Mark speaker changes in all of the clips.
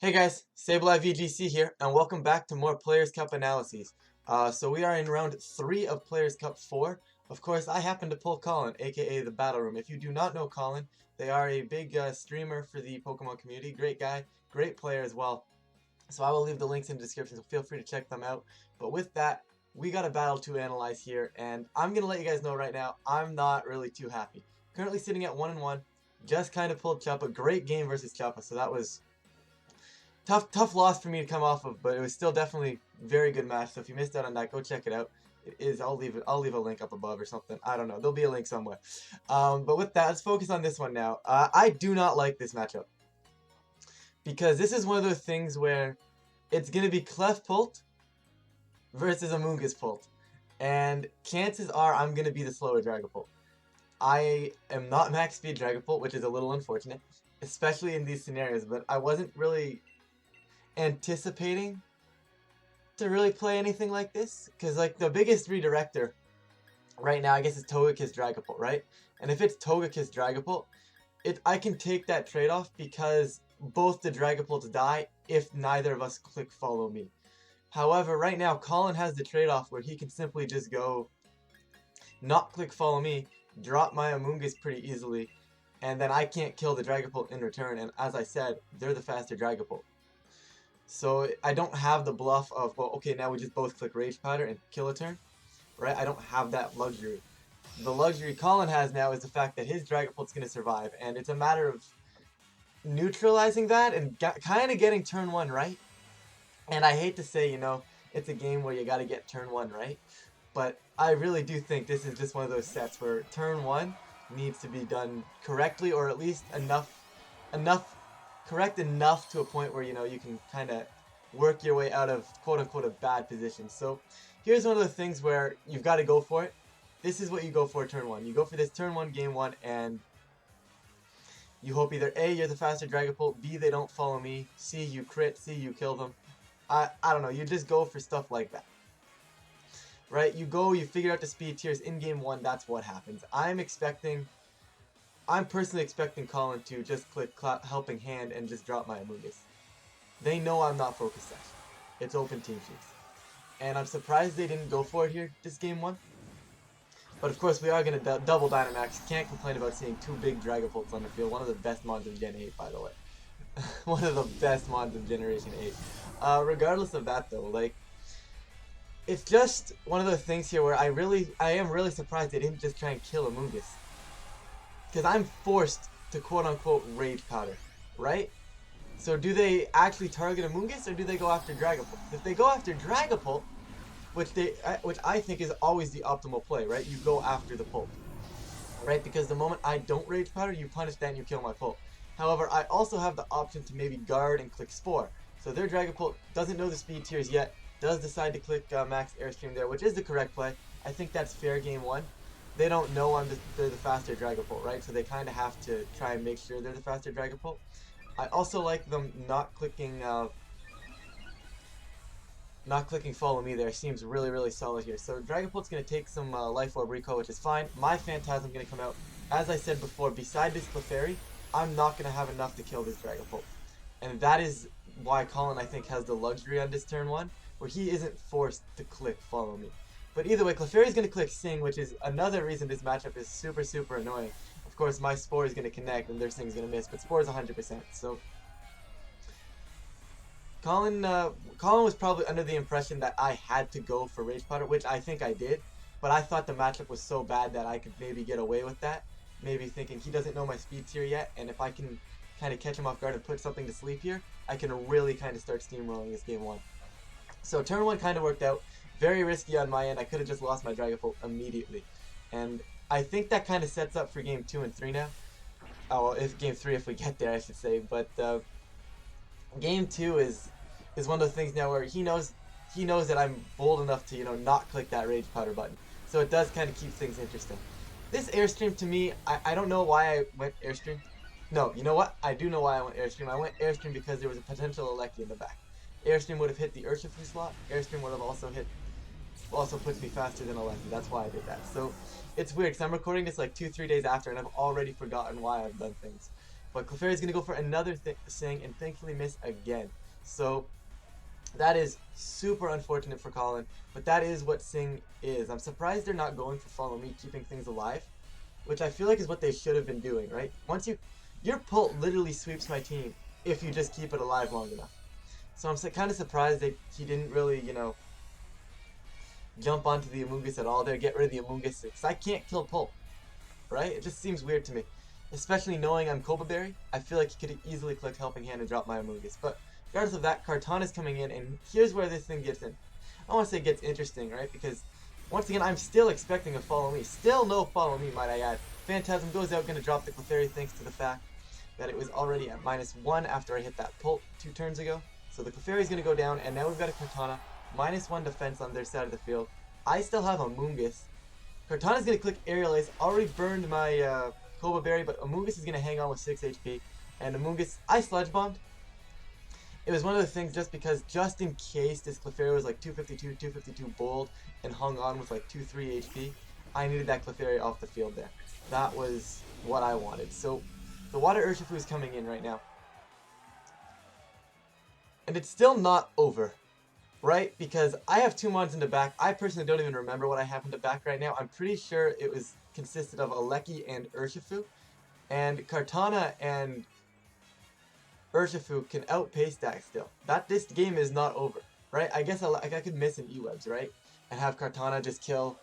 Speaker 1: Hey guys, Sableye VGC here, and welcome back to more Players Cup analyses. So we are in round 3 of Players Cup 4. Of course, I happen to pull Collin, aka the Battle Room. If you do not know Collin, they are a big streamer for the Pokemon community. Great guy, great player as well. So I will leave the links in the description, so feel free to check them out. But with that, we got a battle to analyze here, and I'm going to let you guys know right now, I'm not really too happy. Currently sitting at 1-1, just kind of pulled Choppa. Great game versus Choppa, so that was tough loss for me to come off of, but it was still definitely very good match. So if you missed out on that, go check it out. It is. I'll leave a link up above or something. I don't know. There'll be a link somewhere. But with that, let's focus on this one now. I do not like this matchup because this is one of those things where it's gonna be Clefpult versus Amoonguss Pult, and chances are I'm gonna be the slower Dragapult. I am not max speed Dragapult, which is a little unfortunate, especially in these scenarios. But I wasn't really anticipating to really play anything like this, because like the biggest redirector right now I guess is Togekiss Dragapult, right? And if it's Togekiss Dragapult, I can take that trade-off because both the Dragapults die if neither of us click follow me. However, right now Collin has the trade-off where he can simply just go not click follow me, drop my Amoonguss pretty easily, and then I can't kill the Dragapult in return, and as I said, they're the faster Dragapult. So I don't have the bluff of, well, okay, now we just both click Rage Powder and kill a turn, right? I don't have that luxury. The luxury Collin has now is the fact that his Dragapult's going to survive, and it's a matter of neutralizing that and kind of getting turn 1 right. And I hate to say, you know, it's a game where you got to get turn 1 right, but I really do think this is just one of those sets where turn 1 needs to be done correctly, or at least correct enough to a point where, you know, you can kind of work your way out of quote-unquote a bad position. So here's one of the things where you've got to go for it. This is what you go for turn 1. You go for this turn 1, game 1, and you hope either A, you're the faster Dragapult, B, they don't follow me, C, you crit, C, you kill them. I don't know, you just go for stuff like that. Right? You figure out the speed tiers in game 1, that's what happens. I'm personally expecting Collin to just click Helping Hand and just drop my Amoonguss. They know I'm not Focus Sash. It's open team sheets. And I'm surprised they didn't go for it here, this game 1. But of course we are going to double Dynamax. Can't complain about seeing 2 big Dragapults on the field. One of the best mons of Gen 8, by the way. One of the best mons of Generation 8. Regardless of that though, like, it's just one of those things here where I am really surprised they didn't just try and kill Amoonguss. Because I'm forced to quote-unquote Rage Powder, right? So do they actually target Amoonguss, or do they go after Dragapult? If they go after Dragapult, which I think is always the optimal play, right? You go after the Pult, right? Because the moment I don't Rage Powder, you punish that and you kill my Pult. However, I also have the option to maybe guard and click Spore. So their Dragapult doesn't know the speed tiers yet, does decide to click Max Airstream there, which is the correct play. I think that's fair game 1. They don't know they're the faster Dragapult, right? So they kind of have to try and make sure they're the faster Dragapult. I also like them not clicking Follow Me there. Seems really solid here. So Dragapult's going to take some Life Orb Recoil, which is fine. My Phantasm's going to come out. As I said before, beside this Clefairy, I'm not going to have enough to kill this Dragapult. And that is why Collin, I think, has the luxury on this turn 1, where he isn't forced to click Follow Me. But either way, Clefairy's going to click Sing, which is another reason this matchup is super annoying. Of course, my Spore is going to connect and their Sing's going to miss, but Spore is 100%. So Collin was probably under the impression that I had to go for Rage Powder, which I think I did. But I thought the matchup was so bad that I could maybe get away with that. Maybe thinking he doesn't know my speed tier yet, and if I can kind of catch him off guard and put something to sleep here, I can really kind of start steamrolling this game 1. So turn 1 kind of worked out. Very risky on my end. I could have just lost my Dragapult immediately. And I think that kind of sets up for game 2 and 3 now. Oh, well, if game 3 if we get there, I should say. But game 2 is one of those things now where he knows that I'm bold enough to, you know, not click that Rage Powder button. So it does kind of keep things interesting. This Airstream to me, I don't know why I went Airstream. No, you know what? I do know why I went Airstream. I went Airstream because there was a potential Electy in the back. Airstream would have hit the Urshifu slot. Airstream would have also puts me faster than Electy. That's why I did that. So it's weird because I'm recording this like 2-3 days after and I've already forgotten why I've done things. But Clefairy is going to go for another Sing and thankfully miss again. So that is super unfortunate for Collin, but that is what Sing is. I'm surprised they're not going for Follow Me, keeping things alive, which I feel like is what they should have been doing, right? Your Pult literally sweeps my team if you just keep it alive long enough. So I'm kind of surprised that he didn't really, jump onto the Amoonguss at all there, get rid of the Amoonguss, because I can't kill Pult, right? It just seems weird to me. Especially knowing I'm Koba Berry, I feel like he could have easily clicked Helping Hand and dropped my Amoonguss. But regardless of that, Kartana's coming in, and here's where this thing gets in. I want to say it gets interesting, right? Because, once again, I'm still expecting a Follow Me. Still no Follow Me, might I add. Phantasm goes out, going to drop the Clefairy thanks to the fact that it was already at -1 after I hit that Pult 2 turns ago. So the Clefairy's going to go down, and now we've got a Kartana. -1 defense on their side of the field. I still have Amoonguss. Kartana's going to click Aerial Ace. Already burned my Koba Berry, but Amoonguss is going to hang on with 6 HP. And Amoonguss, I Sludge Bombed. It was one of the things just because, just in case this Clefairy was like 252, 252 bold, and hung on with like 2-3 HP, I needed that Clefairy off the field there. That was what I wanted. So, the Water Urshifu is coming in right now. And it's still not over, right? Because I have 2 mons in the back. I personally don't even remember what I have in the back right now. I'm pretty sure it consisted of Aleki and Urshifu. And Kartana and Urshifu can outpace that still. This game is not over, right? I guess I could miss an E-Webs, right? And have Kartana just kill.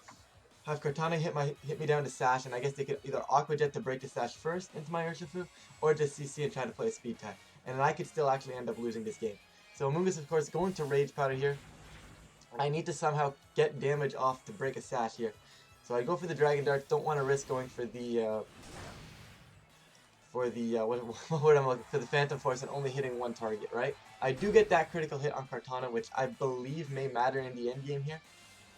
Speaker 1: Have Kartana hit me down to Sash, and I guess they could either Aqua Jet to break the Sash first into my Urshifu, or just CC and try to play a speed type. And then I could still actually end up losing this game. So Amoonguss, of course, going to Rage Powder here. I need to somehow get damage off to break a Sash here. So I go for the Dragon Darts. Don't want to risk going for the what word I'm looking for, the Phantom Force, and only hitting one target, right? I do get that critical hit on Kartana, which I believe may matter in the end game here.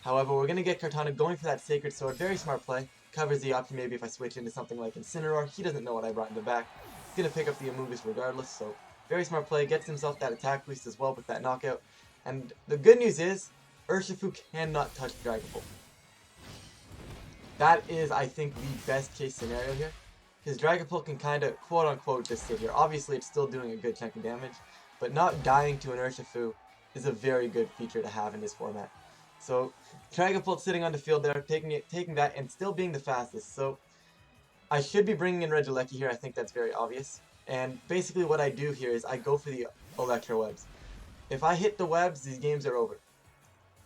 Speaker 1: However, we're going to get Kartana going for that Sacred Sword. Very smart play. Covers the option maybe if I switch into something like Incineroar. He doesn't know what I brought in the back. He's going to pick up the Amoonguss regardless, so very smart play. Gets himself that attack boost as well with that knockout. And the good news is, Urshifu cannot touch Dragapult. That is, I think, the best case scenario here. Because Dragapult can kind of, quote-unquote, just sit here. Obviously, it's still doing a good chunk of damage. But not dying to an Urshifu is a very good feature to have in this format. So, Dragapult sitting on the field there, taking that, and still being the fastest. So, I should be bringing in Regieleki here. I think that's very obvious. And basically what I do here is I go for the Electro Webs. If I hit the webs, these games are over.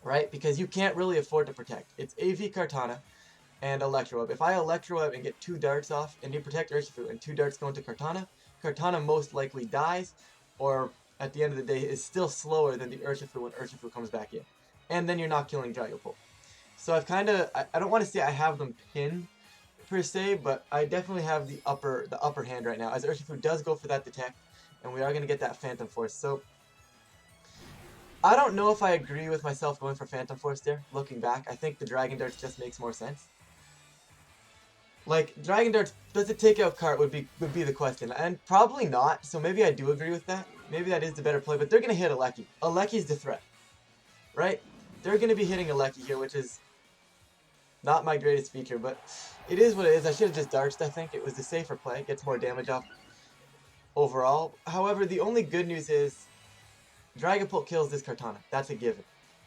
Speaker 1: Right? Because you can't really afford to protect. It's AV Kartana and Electro Web. If I Electro Web and get 2 darts off, and you protect Urshifu, and 2 darts go into Kartana, Kartana most likely dies, or at the end of the day is still slower than the Urshifu when Urshifu comes back in. And then you're not killing Dragapult. So I've kind of, I don't want to say I have them pinned per se, but I definitely have the upper hand right now, as Urshifu does go for that detect, and we are going to get that Phantom Force. So I don't know if I agree with myself going for Phantom Force there, looking back. I think the Dragon Darts just makes more sense. Like, Dragon Darts, does it take out Cart would be the question, and probably not, so maybe I do agree with that. Maybe that is the better play, but they're going to hit Aleki. Aleki's the threat, right? They're going to be hitting Aleki here, which is not my greatest feature, but it is what it is. I should have just Dartsed, I think. It was the safer play. Gets more damage off overall. However, the only good news is Dragapult kills this Kartana. That's a given.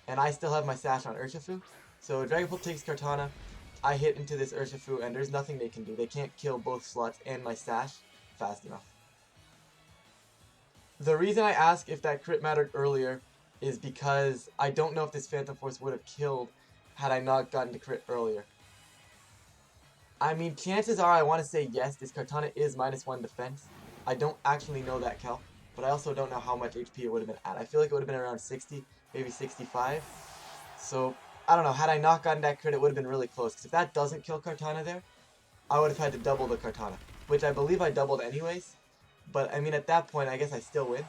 Speaker 1: And I still have my Sash on Urshifu. So Dragapult takes Kartana. I hit into this Urshifu, and there's nothing they can do. They can't kill both slots and my Sash fast enough. The reason I ask if that crit mattered earlier is because I don't know if this Phantom Force would have killed had I not gotten to crit earlier. I mean, chances are I want to say yes, this Kartana is -1 defense. I don't actually know that calc, but I also don't know how much HP it would have been at. I feel like it would have been around 60, maybe 65. So, I don't know, had I not gotten that crit, it would have been really close. Because if that doesn't kill Kartana there, I would have had to double the Kartana, which I believe I doubled anyways. But, I mean, at that point, I guess I still win,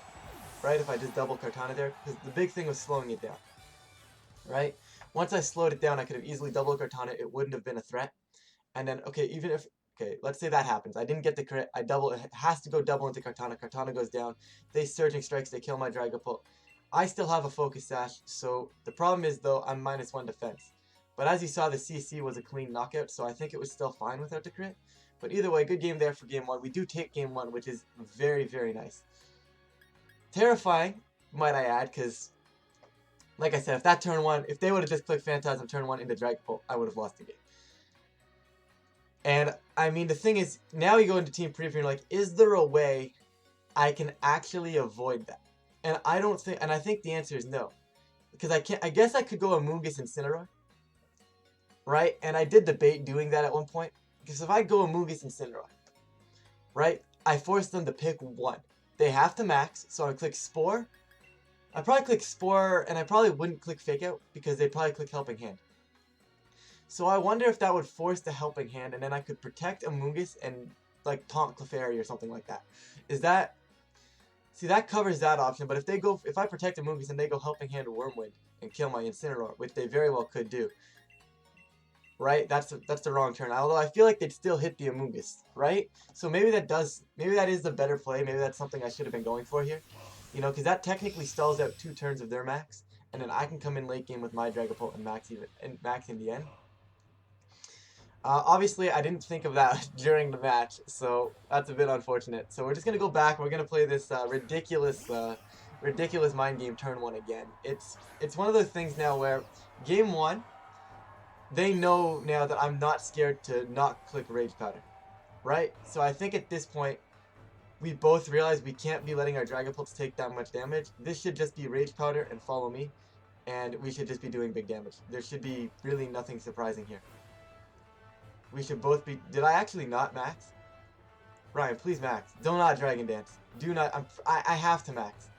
Speaker 1: right, if I just double Kartana there. Because the big thing was slowing it down, right? Once I slowed it down, I could have easily doubled Kartana. It wouldn't have been a threat. And then, okay, even if, okay, let's say that happens. I didn't get the crit. I double, it has to go double into Kartana. Kartana goes down. They Surging Strikes. They kill my Dragapult. I still have a Focus Sash. So the problem is, though, I'm -1 defense. But as you saw, the CC was a clean knockout. So I think it was still fine without the crit. But either way, good game there for game 1. We do take game 1, which is very, very nice. Terrifying, might I add, because, like I said, if that turn 1, if they would have just clicked Phantasm turn 1 into Dragapult, I would have lost the game. And, I mean, the thing is, now you go into team preview and you're like, is there a way I can actually avoid that? And I don't think, and I think the answer is no. Because I guess I could go Amoonguss Incineroar, right? And I did debate doing that at one point. Because if I go Amoonguss Incineroar, right, I force them to pick one. They have to max, so I would click Spore. I'd probably click Spore, and I probably wouldn't click Fake Out, because they'd probably click Helping Hand. So I wonder if that would force the Helping Hand, and then I could protect Amoonguss and, like, taunt Clefairy or something like that. Is that... See, that covers that option, but if I protect Amoonguss and they go Helping Hand or Wormwind and kill my Incineroar, which they very well could do, right? That's the wrong turn. Although I feel like they'd still hit the Amoonguss, right? So maybe that is the better play. Maybe that's something I should have been going for here. You know, because that technically stalls out 2 turns of their max, and then I can come in late game with my Dragapult and max in the end. Obviously, I didn't think of that during the match, so that's a bit unfortunate. So we're just going to go back. We're going to play this ridiculous mind game turn 1 again. It's one of those things now where game 1, they know now that I'm not scared to not click Rage Powder, right? So I think at this point, we both realize we can't be letting our Dragapults take that much damage. This should just be Rage Powder and follow me, and we should just be doing big damage. There should be really nothing surprising here. We should both be... Did I actually not max? Ryan, please max. Do not Dragon Dance. Do not... I have to max.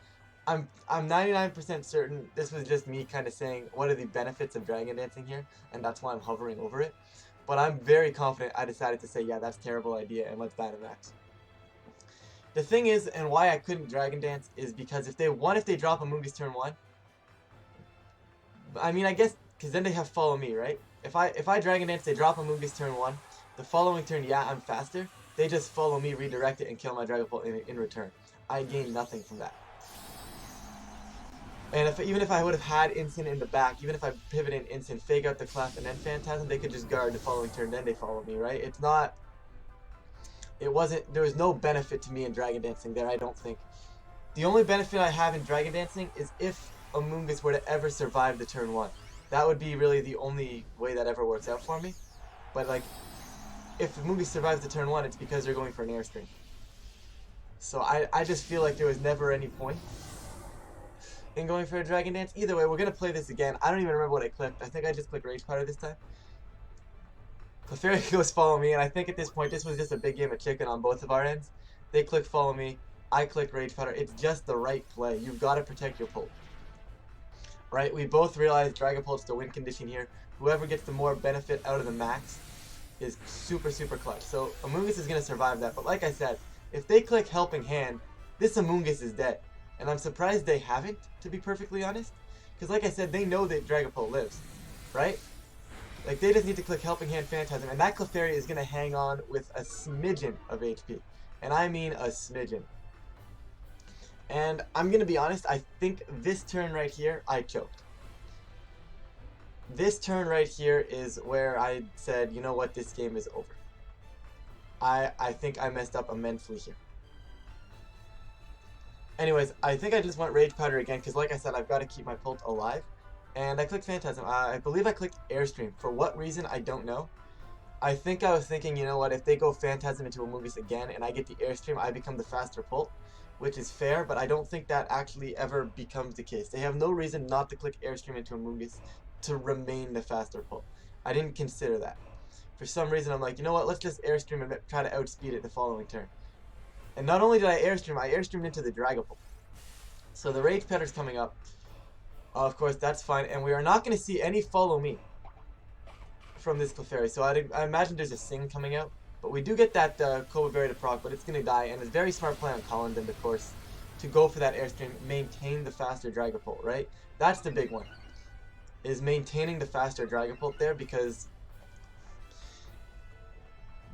Speaker 1: I'm 99% certain this was just me kind of saying what are the benefits of Dragon Dancing here, and that's why I'm hovering over it. But I'm very confident I decided to say, yeah, that's a terrible idea, and let's Dynamax. The thing is, and why I couldn't Dragon Dance, is because if they drop Amoonguss turn 1, I mean, I guess, because then they have Follow Me, right? If I Dragon Dance, they drop Amoonguss turn 1. The following turn, yeah, I'm faster. They just Follow Me, redirect it, and kill my Dragapult in return. I gain nothing from that. And even if I would have had Instant in the back, even if I pivot in Instant, Fake Out the Clef, and then Phantasm, they could just guard the following turn, then they follow me, right? There was no benefit to me in Dragon Dancing there, I don't think. The only benefit I have in Dragon Dancing is if Amoonguss were to ever survive the turn 1. That would be really the only way that ever works out for me. But, like, if Amoonguss survives the turn 1, it's because they're going for an Airstream. So I just feel like there was never any point in going for a Dragon Dance. Either way, we're going to play this again. I don't even remember what I clicked. I think I just clicked Rage Powder this time. Clefairy goes Follow Me, and I think at this point this was just a big game of chicken on both of our ends. They click Follow Me, I click Rage Powder. It's just the right play. You've got to protect your Pult. Right? We both realize Dragapult's the win condition here. Whoever gets the more benefit out of the max is super, super clutch. So Amoonguss is going to survive that. But like I said, if they click Helping Hand, this Amoonguss is dead. And I'm surprised they haven't, to be perfectly honest. Because like I said, they know that Dragapult lives. Right? Like, they just need to click Helping Hand Phantasm. And that Clefairy is going to hang on with a smidgen of HP. And I mean a smidgen. And I'm going to be honest, I think this turn right here, I choked. This turn right here is where I said, you know what, this game is over. I think I messed up immensely here. Anyways, I think I just want Rage Powder again, because like I said, I've got to keep my Pult alive. And I clicked Phantasm. I believe I clicked Airstream. For what reason, I don't know. I think I was thinking, you know what, if they go Phantasm into Amoonguss again, and I get the Airstream, I become the faster Pult. Which is fair, but I don't think that actually ever becomes the case. They have no reason not to click Airstream into Amoonguss to remain the faster Pult. I didn't consider that. For some reason, I'm like, you know what, let's just Airstream and try to outspeed it the following turn. And not only did I Airstreamed into the Dragapult. So the Rage Powder's coming up. Of course, that's fine, and we are not going to see any Follow Me from this Clefairy. So I imagine there's a Sing coming out. But we do get that Cobra Berry to proc, but it's going to die, and it's a very smart play on Collin, then, of course, to go for that Airstream, maintain the faster Dragapult, right? That's the big one, is maintaining the faster Dragapult there, because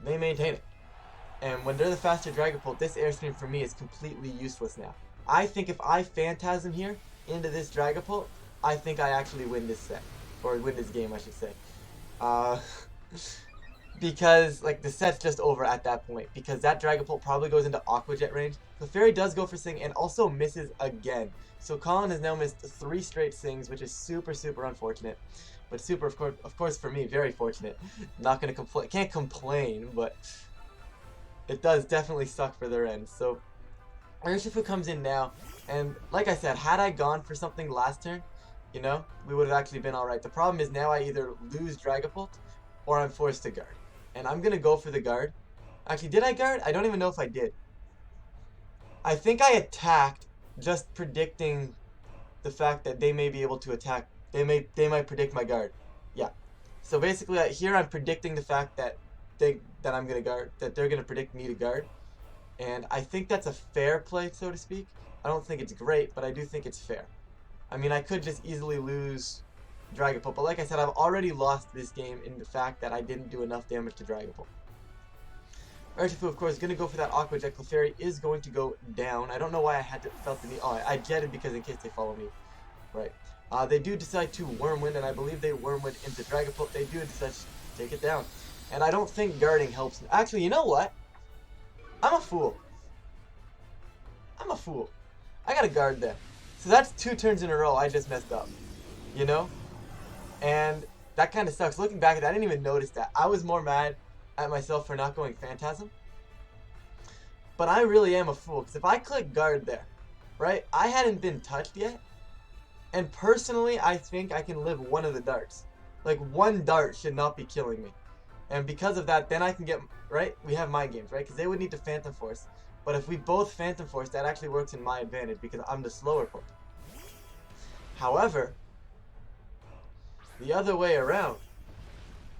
Speaker 1: they maintain it. And when they're the faster Dragapult, this Airstream for me is completely useless now. I think if I Phantasm here into this Dragapult, I think I actually win this set. Or win this game, I should say. because like the set's just over at that point, because that Dragapult probably goes into Aqua Jet range. Clefairy does go for Sing and also misses again. So Collin has now missed 3 straight Sings, which is super, super unfortunate. But super, of course for me, very fortunate. Not gonna complain, can't complain, but it does definitely suck for their end. So Urshifu comes in now, and like I said, had I gone for something last turn, you know, we would have actually been alright. The problem is now I either lose Dragapult or I'm forced to guard. And I'm going to go for the guard. Actually, did I guard? I don't even know if I did. I think I attacked just predicting the fact that they may be able to attack. They might predict my guard. Yeah. So basically here I'm predicting the fact that I'm going to guard, that they're going to predict me to guard. And I think that's a fair play, so to speak. I don't think it's great, but I do think it's fair. I mean, I could just easily lose Dragapult, but like I said, I've already lost this game in the fact that I didn't do enough damage to Dragapult. Urshifu, of course, is going to go for that Aqua Jet. Clefairy is going to go down. I don't know why I felt the need. Oh, I jetted because in case they follow me. Right. They do decide to Worm Wind, and I believe they Worm Wind into Dragapult. They do decide to take it down. And I don't think guarding helps. Actually, you know what? I'm a fool. I'm a fool. I got to guard them. So that's 2 turns in a row I just messed up. You know? And that kind of sucks. Looking back at that, I didn't even notice that. I was more mad at myself for not going Phantasm. But I really am a fool, because if I click guard there, right, I hadn't been touched yet. And personally, I think I can live one of the darts. Like, 1 dart should not be killing me. And because of that, then I can get, right, we have my games, right, because they would need to Phantom Force. But if we both Phantom Force, that actually works in my advantage, because I'm the slower Pokemon. However, the other way around,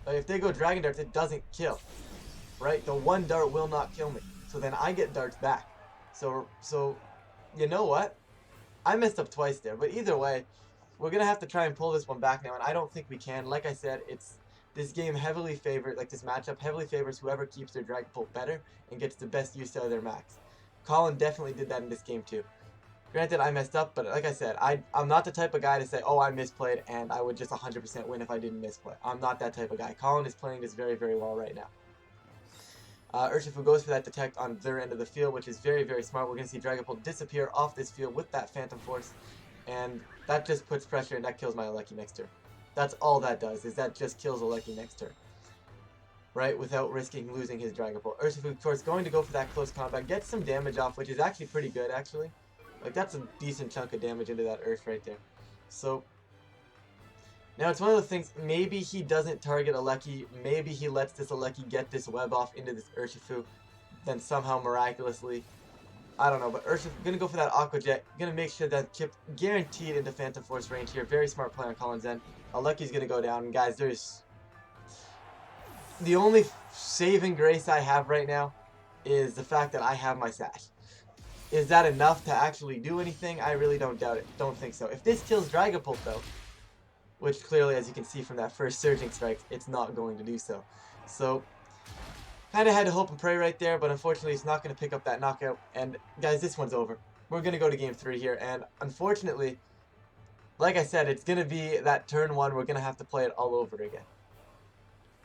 Speaker 1: like if they go Dragon Darts, it doesn't kill, right? The 1 dart will not kill me. So then I get darts back. So you know what? I messed up twice there. But either way, we're going to have to try and pull this one back now. And I don't think we can. Like I said, this game heavily favors, like this matchup heavily favors whoever keeps their Dragapult better and gets the best use out of their max. Collin definitely did that in this game too. Granted, I messed up, but like I said, I'm not the type of guy to say, oh, I misplayed, and I would just 100% win if I didn't misplay. I'm not that type of guy. Collin is playing this very, very well right now. Urshifu goes for that Detect on their end of the field, which is very, very smart. We're going to see Dragapult disappear off this field with that Phantom Force, and that just puts pressure, and that kills my Alecki next turn. That's all that does, is that just kills Alecki next turn. Right, without risking losing his Dragapult. Urshifu, of course, going to go for that close combat, gets some damage off, which is actually pretty good, actually. Like, that's a decent chunk of damage into that Earth right there. So, now it's one of the things, maybe he doesn't target Alecki, maybe he lets this Alecki get this web off into this Urshifu, then somehow miraculously, I don't know, but Urshifu gonna go for that Aqua Jet, gonna make sure that Kip guaranteed into Phantom Force range here, very smart play on Collin's end. Alecki's gonna go down, and guys, there's... The only saving grace I have right now is the fact that I have my Sash. Is that enough to actually do anything? I really don't doubt it. Don't think so. If this kills Dragapult, though, which clearly, as you can see from that first Surging Strike, it's not going to do so. So, kind of had to hope and pray right there, but unfortunately, it's not going to pick up that knockout. And, guys, this one's over. We're going to go to Game 3 here, and unfortunately, like I said, it's going to be that turn 1. We're going to have to play it all over again.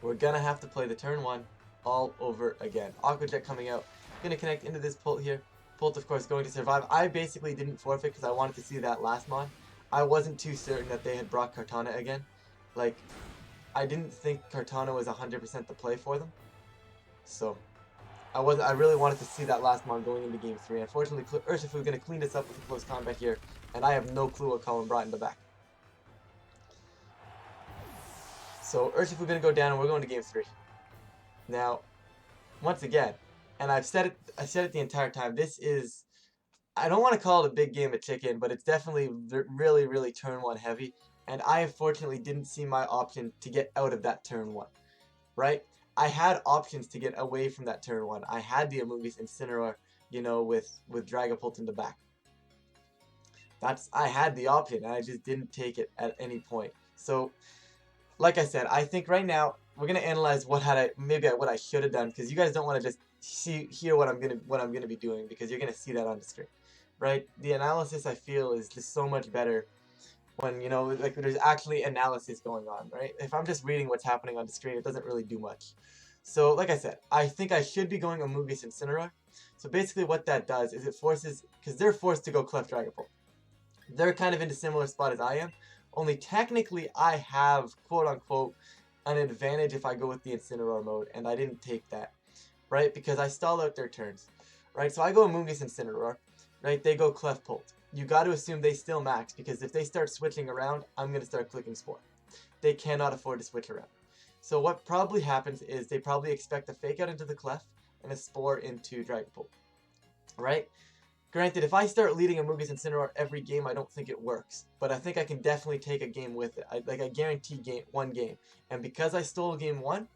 Speaker 1: We're going to have to play the turn 1 all over again. Aqua Jet coming out. Going to connect into this Pult here. Pult, of course, going to survive. I basically didn't forfeit because I wanted to see that last mon. I wasn't too certain that they had brought Kartana again. Like, I didn't think Kartana was 100% the play for them. So, I really wanted to see that last mon going into Game 3. Unfortunately, Urshifu is going to clean this up with a close combat here. And I have no clue what Collin brought in the back. So, Urshifu is going to go down and we're going to Game 3. Now, once again, and I said it the entire time, this is, I don't want to call it a big game of chicken, but it's definitely really, really turn 1 heavy, and I unfortunately didn't see my option to get out of that turn 1, right? I had options to get away from that turn 1. I had the Amoonguss Incineroar, you know, with Dragapult in the back. I had the option, and I just didn't take it at any point. So, like I said, I think right now, we're gonna analyze what I should have done, because you guys don't want to just hear what I'm gonna be doing, because you're gonna see that on the screen, right? The analysis, I feel, is just so much better when, you know, like there's actually analysis going on, right? If I'm just reading what's happening on the screen, it doesn't really do much. So, like I said, I think I should be going Amoonguss Incineroar. So basically what that does is it forces, because they're forced to go Cleft Dragapult. They're kind of in a similar spot as I am, only technically I have, quote-unquote, an advantage if I go with the Incineroar mode, and I didn't take that, right? Because I stall out their turns, right? So I go Amoonguss Incineroar, right? They go Clefpult. You got to assume they still max, because if they start switching around, I'm going to start clicking Spore. They cannot afford to switch around. So what probably happens is they probably expect a Fake Out into the Clef and a Spore into Dragapult, right? Granted, if I start leading Amoonguss Incineroar every game, I don't think it works. But I think I can definitely take a game with it. I guarantee one game. And because I stole game 1,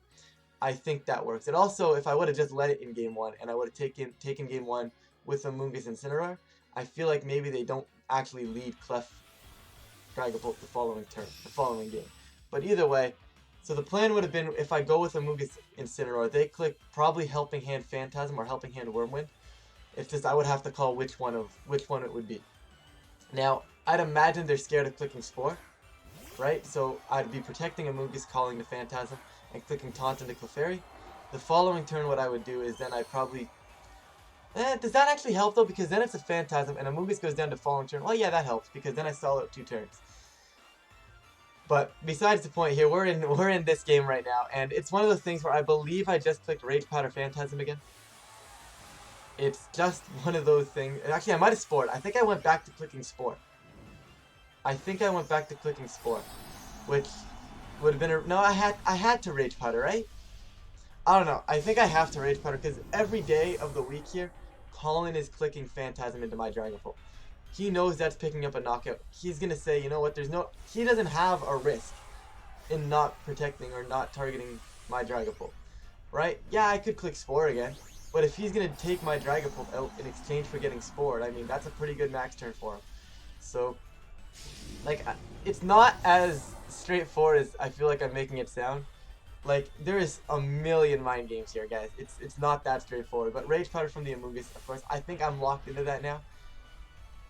Speaker 1: I think that works. And also, if I would have just let it in game 1 and I would have taken game 1 with Amoonguss Incineroar, I feel like maybe they don't actually lead Clef Dragapult the following game. But either way, so the plan would have been if I go with Amoonguss Incineroar, they click probably Helping Hand Phantasm or Helping Hand Wormwind. It's just I would have to call which one it would be. Now, I'd imagine they're scared of clicking Spore, right? So I'd be protecting Amoonguss, calling the Phantasm, and clicking Taunt into Clefairy. The following turn, what I would do is then I'd probably... does that actually help though? Because then it's a Phantasm and Amoonguss goes down to following turn. Well, yeah, that helps because then I stall out 2 turns. But besides the point here, we're in this game right now, and it's one of those things where I believe I just clicked Rage Powder Phantasm again. It's just one of those things. Actually, I might have Spored. I think I went back to clicking Spore. Which would have been a... No, I had to Rage Powder, right? I don't know. I think I have to Rage Powder because every day of the week here, Collin is clicking Phantasm into my Dragapult. He knows that's picking up a knockout. He's going to say, you know what, he doesn't have a risk in not protecting or not targeting my Dragapult. Right? Yeah, I could click Spore again. But if he's going to take my Dragapult out in exchange for getting Spored, I mean, that's a pretty good max turn for him. So, like, it's not as straightforward as I feel like I'm making it sound. Like, there is a million mind games here, guys. It's not that straightforward. But Rage Powder from the Amoonguss, of course, I think I'm locked into that now.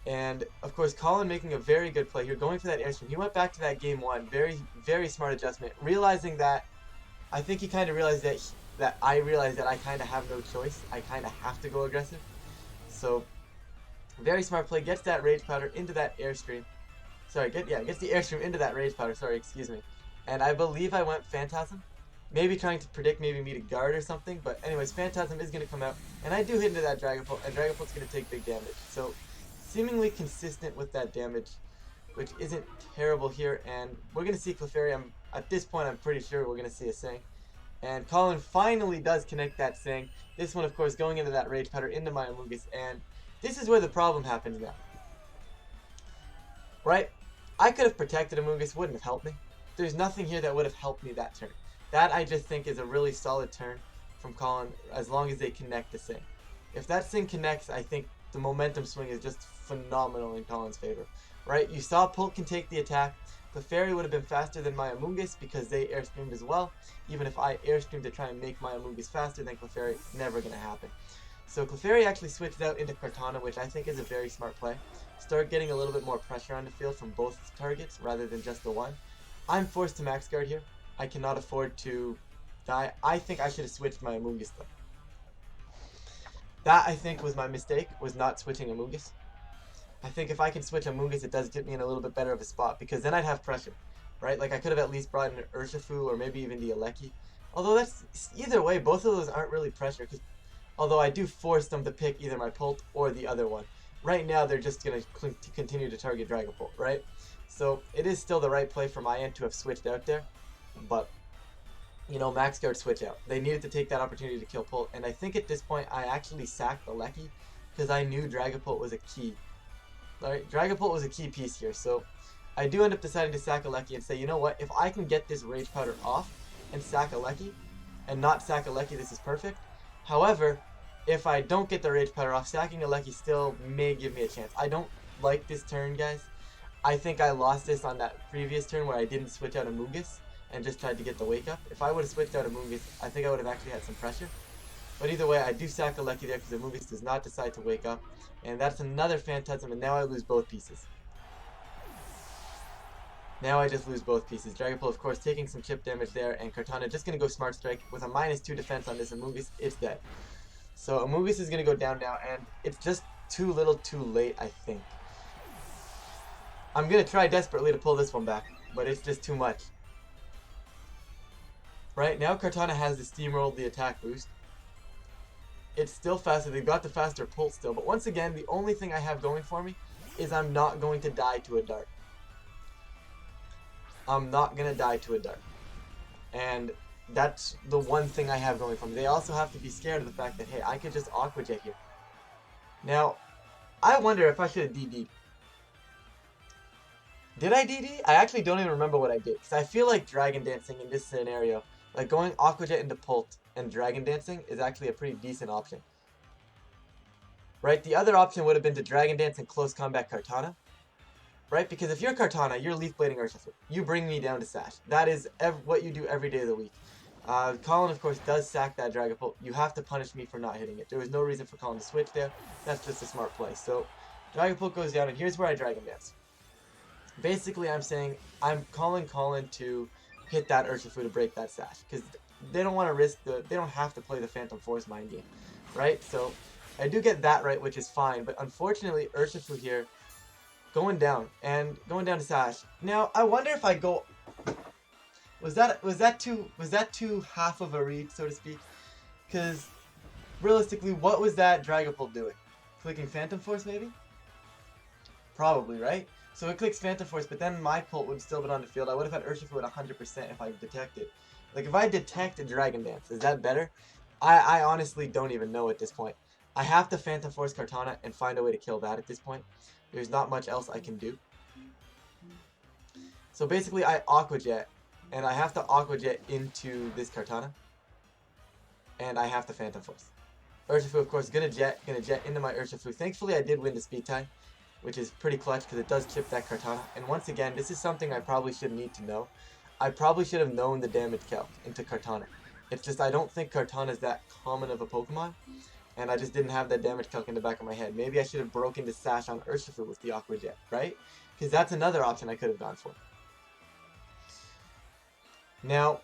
Speaker 1: And, of course, Collin making a very good play here, going for that Airstream. He went back to that game 1. Very, very smart adjustment. Realizing that, I think he kind of realized that I realized that I kind of have no choice. I kind of have to go aggressive. So, very smart play. Gets that Rage Powder into that Airstream. Sorry, gets the Airstream into that Rage Powder. Sorry, excuse me. And I believe I went Phantasm. Maybe trying to predict maybe me to guard or something. But anyways, Phantasm is going to come out. And I do hit into that Dragapult. And Dragapult's going to take big damage. So, seemingly consistent with that damage, which isn't terrible here. And we're going to see Clefairy. At this point, I'm pretty sure we're going to see a Sing. And Collin finally does connect that Sing. This one, of course, going into that Rage Powder into my Amoonguss. And this is where the problem happens now. Right? I could have protected Amoonguss, wouldn't have helped me. There's nothing here that would have helped me that turn. That, I just think, is a really solid turn from Collin, as long as they connect the Sing. If that Sing connects, I think the momentum swing is just phenomenal in Collin's favor. Right? You saw Pult can take the attack. Clefairy would have been faster than my Amoonguss because they Airstreamed as well. Even if I Airstreamed to try and make my Amoonguss faster than Clefairy, never going to happen. So Clefairy actually switched out into Kartana, which I think is a very smart play. Start getting a little bit more pressure on the field from both targets rather than just the one. I'm forced to max guard here. I cannot afford to die. I think I should have switched my Amoonguss though. That, I think, was my mistake, was not switching Amoonguss. I think if I can switch Amoonguss, it does get me in a little bit better of a spot, because then I'd have pressure, right? Like, I could have at least brought in Urshifu, or maybe even the Alecki. Although, that's, either way, both of those aren't really pressure, because, although I do force them to pick either my Pult or the other one. Right now, they're just going to continue to target Dragapult, right? So, it is still the right play for my end to have switched out there, but, you know, max guard switch out. They needed to take that opportunity to kill Pult, and I think at this point, I actually sacked Alecki, because I knew Dragapult was a key. Alright, Dragapult was a key piece here, so I do end up deciding to sack Alecki and say, you know what, if I can get this Rage Powder off and sack Alecki, and not sack Alecki, this is perfect. However, if I don't get the Rage Powder off, sacking Alecki still may give me a chance. I don't like this turn, guys. I think I lost this on that previous turn where I didn't switch out Amoonguss and just tried to get the Wake Up. If I would have switched out Amoonguss, I think I would have actually had some pressure. But either way, I do sack Alecki there because Amoonguss does not decide to wake up. And that's another Phantasm, and now I lose both pieces. Now I just lose both pieces. Dragapult, of course, taking some chip damage there, and Kartana just going to go Smart Strike. With a -2 defense on this Amogus, it's dead. So Amogus is going to go down now, and it's just too little too late, I think. I'm going to try desperately to pull this one back, but it's just too much. Right, now Kartana has the Steamroll, the attack boost. It's still faster. They've got the faster Pulse still, but once again, the only thing I have going for me is I'm not going to die to a dart. I'm not going to die to a dart. And that's the one thing I have going for me. They also have to be scared of the fact that, hey, I could just Aqua Jet here. Now, I wonder if I should have DD'd. Did I DD? I actually don't even remember what I did. Because I feel like Dragon Dancing in this scenario, like going Aqua Jet into Pult and Dragon Dancing is actually a pretty decent option. Right? The other option would have been to Dragon Dance and Close Combat Kartana. Right? Because if you're Kartana, you're Leaf Blading Urshifu. You bring me down to Sash. That is what you do every day of the week. Collin, of course, does sack that Dragapult. You have to punish me for not hitting it. There was no reason for Collin to switch there. That's just a smart play. So, Dragapult goes down, and here's where I Dragon Dance. Basically, I'm saying I'm calling Collin to hit that Urshifu to break that Sash. Because they don't want to risk they don't have to play the Phantom Force mind game. Right? So, I do get that right, which is fine. But unfortunately, Urshifu here going down to Sash. Now I wonder if I go. Was that too half of a read, so to speak? Because realistically, what was that Dragapult doing? Clicking Phantom Force maybe? Probably, right? So it clicks Phantom Force, but then my Pult would still been on the field. I would have had Urshifu at 100% if I detected. Like if I detect a Dragon Dance, is that better? I honestly don't even know at this point. I have to Phantom Force Kartana and find a way to kill that at this point. There's not much else I can do. So basically I Aqua Jet, and I have to Aqua Jet into this Kartana. And I have to Phantom Force. Urshifu, of course, gonna jet into my Urshifu. Thankfully I did win the speed tie, which is pretty clutch because it does chip that Kartana. And once again, this is something I probably should need to know. I probably should have known the damage calc into Kartana. It's just I don't think Kartana is that common of a Pokemon. And I just didn't have that damage calc in the back of my head. Maybe I should have broken the Sash on Urshifu with the Aqua Jet, right? Because that's another option I could have gone for. Now,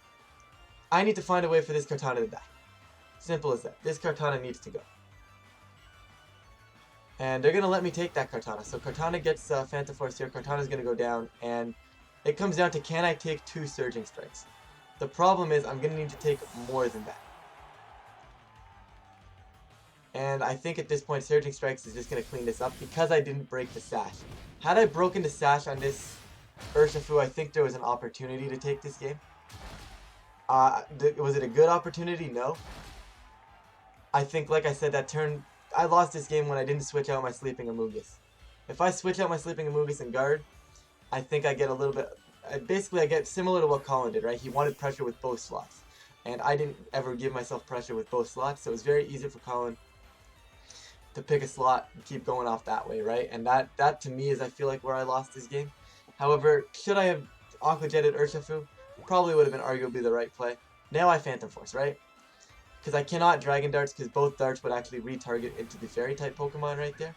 Speaker 1: I need to find a way for this Kartana to die. Simple as that. This Kartana needs to go. And they're going to let me take that Kartana. So Kartana gets Phantom Force here. Kartana's going to go down. And it comes down to, can I take 2 Surging Strikes? The problem is I'm going to need to take more than that. And I think at this point, Surging Strikes is just going to clean this up because I didn't break the Sash. Had I broken the Sash on this Urshifu, I think there was an opportunity to take this game. Was it a good opportunity? No. I think, like I said, that turn, I lost this game when I didn't switch out my Sleeping Amogus. If I switch out my Sleeping Amogus and guard, I think I get a little bit, basically I get similar to what Collin did, right? He wanted pressure with both slots. And I didn't ever give myself pressure with both slots, so it was very easy for Collin to pick a slot and keep going off that way, right? And that to me is, I feel like, where I lost this game. However, should I have Aqua Jetted Urshifu? Probably would have been arguably the right play. Now I Phantom Force, right? Because I cannot Dragon Darts, because both darts would actually retarget into the Fairy type Pokemon right there.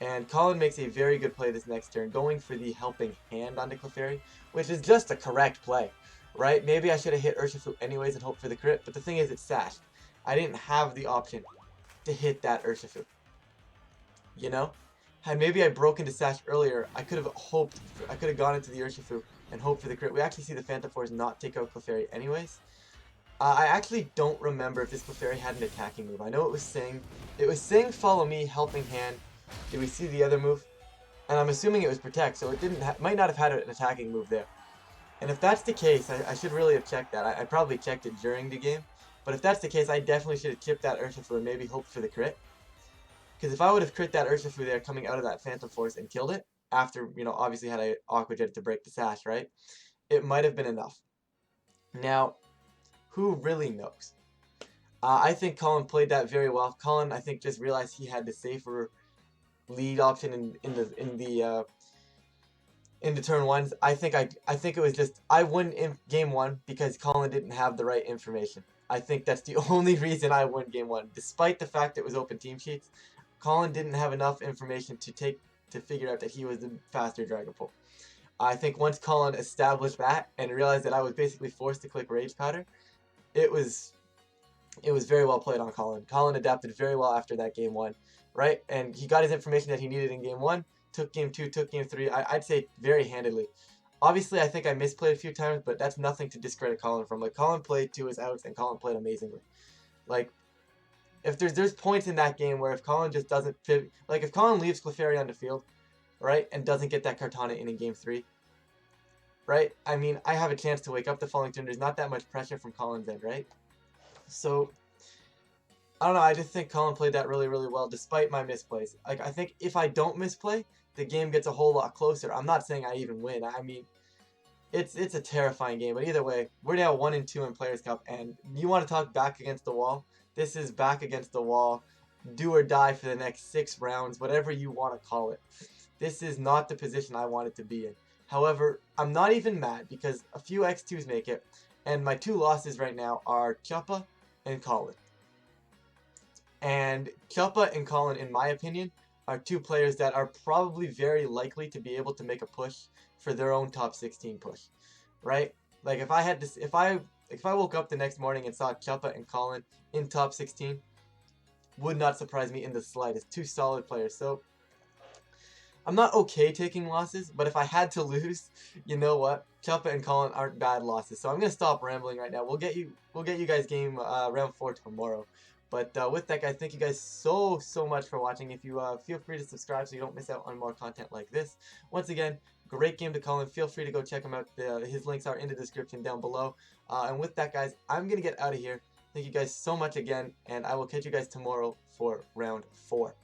Speaker 1: And Collin makes a very good play this next turn, going for the Helping Hand onto Clefairy, which is just a correct play, right? Maybe I should have hit Urshifu anyways and hoped for the crit, but the thing is, it's Sash. I didn't have the option to hit that Urshifu. You know? Had maybe I broken to Sash earlier, I could have gone into the Urshifu and hoped for the crit. We actually see the Phantom Force not take out Clefairy anyways. I actually don't remember if this Clefairy had an attacking move. I know it was Sing. It was Sing, Follow Me, Helping Hand. Did we see the other move? And I'm assuming it was Protect, so it might not have had an attacking move there. And if that's the case, I should really have checked that. I probably checked it during the game. But if that's the case, I definitely should have chipped that Urshifu and maybe hoped for the crit. Because if I would have crit that Urshifu there coming out of that Phantom Force and killed it, after, you know, obviously had I Aqua Jet to break the Sash, right? It might have been enough. Now, who really knows? I think Collin played that very well. Collin, I think, just realized he had the safer lead option in the turn ones. I think it was just I won in game 1 because Collin didn't have the right information. I think that's the only reason I won game 1, despite the fact it was open team sheets. Collin didn't have enough information to figure out that he was the faster Dragapult. I think once Collin established that and realized that I was basically forced to click Rage Powder, it was very well played on Collin. Collin adapted very well after that game 1, right? And he got his information that he needed in game 1, took game 2, took game 3, I'd say very handedly. Obviously, I think I misplayed a few times, but that's nothing to discredit Collin from. Like, Collin played to his outs, and Collin played amazingly. Like, if there's points in that game where if Collin just doesn't fit, like if Collin leaves Clefairy on the field, right, and doesn't get that Kartana in game 3, right? I mean, I have a chance to wake up the following turn. There's not that much pressure from Collin's end, right? So, I don't know. I just think Collin played that really, really well, despite my misplays. Like, I think if I don't misplay, the game gets a whole lot closer. I'm not saying I even win. I mean, it's a terrifying game. But either way, we're now 1-2 in Players Cup, and you want to talk back against the wall? This is back against the wall. Do or die for the next 6 rounds, whatever you want to call it. This is not the position I wanted to be in. However, I'm not even mad because a few X2s make it, and my 2 losses right now are Choppa and Collin. And Choppa and Collin, in my opinion, are 2 players that are probably very likely to be able to make a push for their own top 16 push, right? Like if I had this, if I woke up the next morning and saw Choppa and Collin in top 16, would not surprise me in the slightest. 2 solid players. So I'm not okay taking losses, but if I had to lose, you know what? Choppa and Collin aren't bad losses. So I'm gonna stop rambling right now. We'll get you guys game round 4 tomorrow. But with that, guys, thank you guys so much for watching. If you feel free to subscribe so you don't miss out on more content like this. Once again, great game to Collin. Feel free to go check him out. His links are in the description down below. And with that, guys, I'm gonna get out of here. Thank you guys so much again, and I will catch you guys tomorrow for round 4.